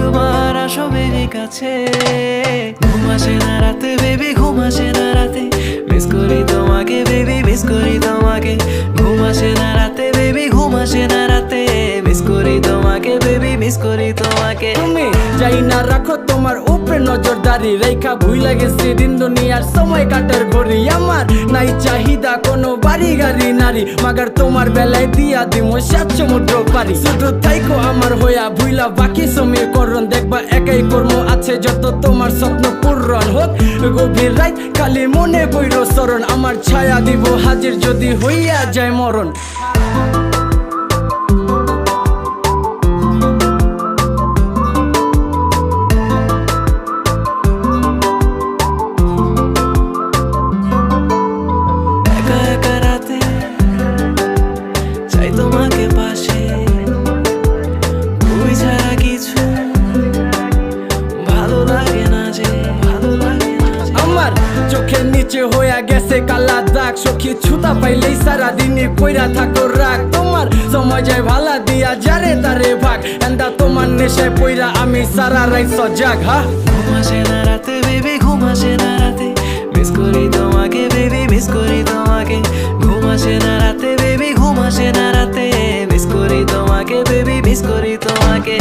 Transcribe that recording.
একবার আসো বেবি কাছে। ঘুম আসে না রাতে বেবি, ঘুম আসে না রাতে, মিস করি তোমাকে বেবি, মিস করি তোমাকে। ঘুম আসে না রাতে বেবি, ঘুম আসে না রাতে, মিস করি তোমাকে বেবি, মিস করি তোমাকে। তুমি যাই না রাখো তোমার উপরে নজরদারি, রেখা ভুইলা গেছি দিন দুনিয়ার সময় কাটার ঘড়ি। আমার নাই চাহিদা কোনো বাড়ি গাড়ি নারী, মাগার তোমার বেলায় দিয়া দিমো 7 সমুদ্র পারি। শুধু থাইকো আমার হইয়া ভুইলা বাকি সমীকরণ, দেখবা একাই কর্ম আছে যত তোমার স্বপ্ন পূরণ হোক। গভীর রাত খালি মনে কইরো স্মরণ, আমার ছায়া দিব হাজির যদি হইয়া যায় মরণ। একা একা রাতে চাই তোমাকে পাশে, তুই ছাড়া কিছু ভালো লাগে না যে, ভালো লাগে না যে। আমার চোখের নিচে হইয়া গেছে কালা দাগ, সখী ছুতা পাইলেই সারা দিনে কইরা থাকো রাগ। তোমার সময় যায় ভালা দিয়া যারে তারে ভাগ, এন্দা তোমার নেশায় পইরা আমি সারা রাইত সজাগ। ঘুম আসে না রাতে বেবি, ঘুম আসে না রাতে, মিস করি তোমাকে বেবি, মিস করি তোমাকে। ঘুম আসে না রাতে বেবি, ঘুম আসে না রাতে, মিস করি তোমাকে বেবি, মিস করি তোমাকে।